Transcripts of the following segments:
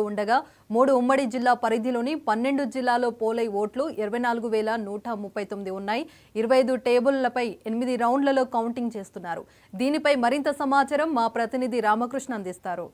ఉండగా 3 ఉమ్మడి జిల్లా పరిధిలోని 12 జిల్లాలో పోలై ఓట్లు 24,139 ఉన్నాయి. 25 టేబుళ్లపై 8 రౌండ్లలో కౌంటింగ్ చేస్తున్నారు. దీనిపై మరింత సమాచారం మా ప్రతినిధి రామకృష్ణ అందిస్తారు.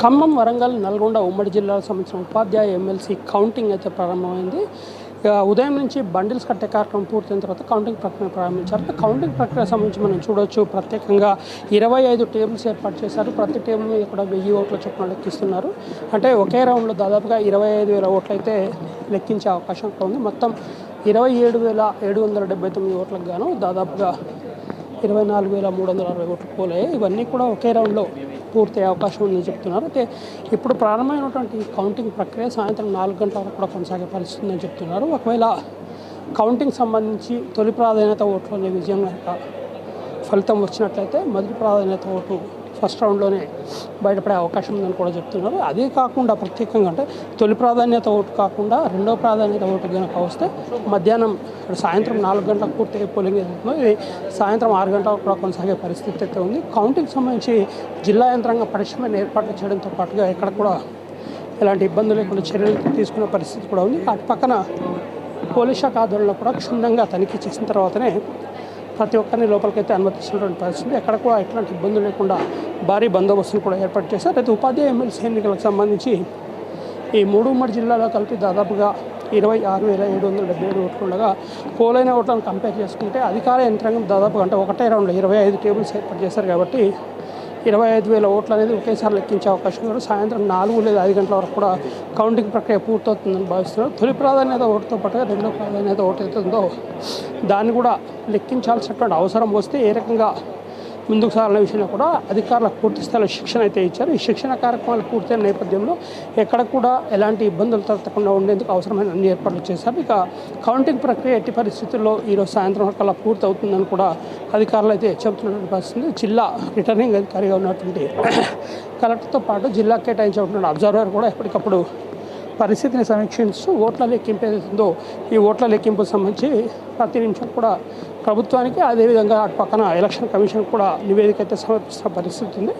ఖమ్మం, వరంగల్, నల్గొండ ఉమ్మడి జిల్లాలకు సంబంధించిన ఉపాధ్యాయ ఎమ్మెల్సీ కౌంటింగ్ అయితే ప్రారంభమైంది. ఉదయం నుంచి బండిల్స్ కట్టే కార్యక్రమం పూర్తయిన తర్వాత కౌంటింగ్ ప్రక్రియ ప్రారంభించారు. కౌంటింగ్ ప్రక్రియ సంబంధించి మనం చూడవచ్చు, ప్రత్యేకంగా 25 టేబుల్స్ ఏర్పాటు చేశారు. ప్రతి టేబుల్ మీద కూడా 1000 ఓట్ల చొప్పున లెక్కిస్తున్నారు. అంటే ఒకే రౌండ్లో దాదాపుగా 25,000 ఓట్లు అయితే లెక్కించే అవకాశం ఉంది. మొత్తం 27,779 ఓట్లకు గాను దాదాపుగా 24,360 ఓట్లు పోలయ్యాయి. ఇవన్నీ కూడా ఒకే రౌండ్లో పూర్తయ్యే అవకాశం ఉందని చెప్తున్నారు. అయితే ఇప్పుడు ప్రారంభమైనటువంటి కౌంటింగ్ ప్రక్రియ సాయంత్రం 4 గంటల వరకు కూడా కొనసాగే పరిస్థితి ఉందని చెప్తున్నారు. ఒకవేళ కౌంటింగ్ సంబంధించి తొలి ప్రాధాన్యత ఓట్లు అనే విజయం ఫలితం వచ్చినట్లయితే మొదటి ప్రాధాన్యత ఓటు ఫస్ట్ రౌండ్లోనే బయటపడే అవకాశం ఉందని కూడా చెప్తున్నారు. అదే కాకుండా ప్రత్యేకంగా అంటే తొలి ప్రాధాన్యత ఓటు కాకుండా రెండో ప్రాధాన్యత ఓటు కనుక వస్తే మధ్యాహ్నం సాయంత్రం 4 గంటలకు పూర్తి పోలింగ్ జరుగుతుందో ఇది సాయంత్రం 6 గంటలకు కూడా కొనసాగే పరిస్థితి అయితే ఉంది. కౌంటింగ్ సంబంధించి జిల్లా యంత్రాంగం పటిష్టమైన ఏర్పాట్లు చేయడంతో పాటుగా ఎక్కడ కూడా ఎలాంటి ఇబ్బందులు లేకుండా చర్యలు తీసుకునే పరిస్థితి కూడా ఉంది. అటు పక్కన పోలీస్ శాఖ ఆధ్వర్యంలో కూడా క్షుణ్ణంగా తనిఖీ చేసిన తర్వాతనే ప్రతి ఒక్కరిని లోపలికైతే అనుమతిస్తున్నటువంటి పరిస్థితి. ఎక్కడ కూడా ఎట్లాంటి ఇబ్బందులు లేకుండా భారీ బందోబస్తును కూడా ఏర్పాటు చేశారు. అయితే ఉపాధ్యాయ ఎమ్మెల్సీ ఎన్నికలకు సంబంధించి ఈ 3 ఉమ్మడి జిల్లాలో కలిపి దాదాపుగా 26,777 ఓట్లు ఉండగా పోలైన ఓట్లను కంపేర్ చేసుకుంటే అధికార యంత్రాంగం దాదాపుగా అంటే ఒకటే రౌండ్లో 25 టేబుల్స్ ఏర్పాటు చేశారు కాబట్టి 25,000 ఓట్లు అనేది ఒకేసారి లెక్కించే అవకాశం కూడా సాయంత్రం 4 లేదా 5 గంటల వరకు కూడా కౌంటింగ్ ప్రక్రియ పూర్తవుతుందని భావిస్తున్నారు. తొలి ప్రాధాన్యత ఓటుతో పాటుగా రెండో ప్రాధాన్యత ఓటు అవుతుందో దాన్ని కూడా లెక్కించాల్సినటువంటి అవసరం వస్తే ఏ రకంగా ముందుకు సాగిన విషయంలో కూడా అధికారులకు పూర్తి స్థాయిలో శిక్షణ అయితే ఇచ్చారు. ఈ శిక్షణ కార్యక్రమాలు పూర్తయిన నేపథ్యంలో ఎక్కడ కూడా ఎలాంటి ఇబ్బందులు తలెత్తకుండా ఉండేందుకు అవసరమైన అన్ని ఏర్పాట్లు చేశారు. ఇక కౌంటింగ్ ప్రక్రియ ఎట్టి పరిస్థితుల్లో ఈరోజు సాయంత్రం వరకు అలా పూర్తి అవుతుందని కూడా అధికారులు అయితే చెబుతున్నటువంటి పరిస్థితి. జిల్లా రిటర్నింగ్ అధికారిగా ఉన్నటువంటి కలెక్టర్తో పాటు జిల్లా కేటాయించినటువంటి అబ్జర్వర్ కూడా ఎప్పటికప్పుడు పరిస్థితిని సమీక్షిస్తూ ఓట్ల లెక్కింపు ఏదైతుందో ఈ ఓట్ల లెక్కింపుకు సంబంధించి ప్రతి నిమిషం కూడా ప్రభుత్వానికి అదేవిధంగా అటు పక్కన ఎలక్షన్ కమిషన్ కూడా నివేదిక అయితే సమర్పిస్తున్న పరిస్థితి ఉంది.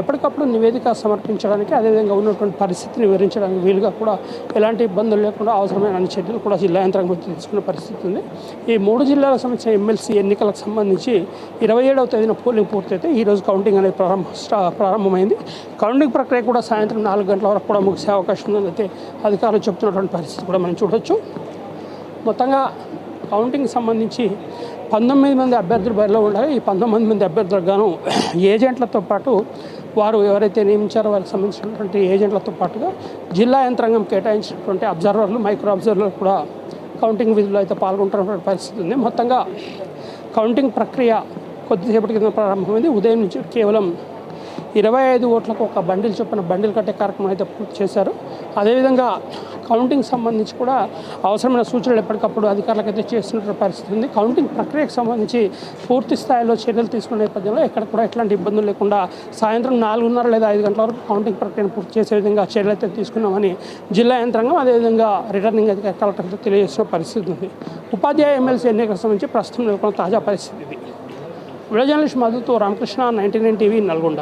ఎప్పటికప్పుడు నివేదిక సమర్పించడానికి అదేవిధంగా ఉన్నటువంటి పరిస్థితిని వివరించడానికి వీలుగా కూడా ఎలాంటి ఇబ్బందులు లేకుండా అవసరమైన అన్ని చర్యలు కూడా జిల్లా యంత్రాంగం తీసుకున్న పరిస్థితి ఉంది. ఈ 3 జిల్లాలకు సంబంధించిన ఎమ్మెల్సీ ఎన్నికలకు సంబంధించి 27వ తేదీన పోలింగ్ పూర్తయితే ఈరోజు కౌంటింగ్ అనేది ప్రారంభమైంది. కౌంటింగ్ ప్రక్రియ కూడా సాయంత్రం 4 గంటల వరకు కూడా ముగిసే అవకాశం ఉందని అయితే అధికారులు చెబుతున్నటువంటి పరిస్థితి కూడా మనం చూడవచ్చు. మొత్తంగా కౌంటింగ్ సంబంధించి 19 మంది అభ్యర్థులు బరిలో ఉండగా ఈ 19 మంది అభ్యర్థులకు గాను ఏజెంట్లతో పాటు వారు ఎవరైతే నియమించారో వారికి సంబంధించినటువంటి ఏజెంట్లతో పాటుగా జిల్లా యంత్రాంగం కేటాయించినటువంటి అబ్జర్వర్లు, మైక్రో అబ్జర్వర్లు కూడా కౌంటింగ్ విధుల్లో అయితే పాల్గొంటున్నటువంటి పరిస్థితి ఉంది. మొత్తంగా కౌంటింగ్ ప్రక్రియ కొద్దిసేపటి కింద ప్రారంభమైంది. ఉదయం నుంచి కేవలం 25 ఓట్లకు ఒక బండిల్ చొప్పున బండిల్ కట్టే కార్యక్రమం అయితే పూర్తి చేశారు. అదేవిధంగా కౌంటింగ్ సంబంధించి కూడా అవసరమైన సూచనలు ఎప్పటికప్పుడు అధికారులకు అయితే చేస్తున్న పరిస్థితి ఉంది. కౌంటింగ్ ప్రక్రియకు సంబంధించి పూర్తి స్థాయిలో చర్యలు తీసుకునే నేపథ్యంలో ఎక్కడ కూడా ఎట్లాంటి ఇబ్బందులు లేకుండా సాయంత్రం 4:30 లేదా 5 గంటల వరకు కౌంటింగ్ ప్రక్రియను పూర్తి చేసే విధంగా చర్యలు అయితే తీసుకున్నామని జిల్లా యంత్రాంగం అదేవిధంగా రిటర్నింగ్ అధికారి కలెక్టర్తో తెలియజేసిన పరిస్థితి ఉంది. ఉపాధ్యాయ ఎమ్మెల్సీ ఎన్నికలకు సంబంధించి ప్రస్తుతం నెలకొన్న తాజా పరిస్థితి ఇది. వీడియో జర్నలిస్ట్ మధుతో రామకృష్ణ, 99 టీవీ, నల్గొండ.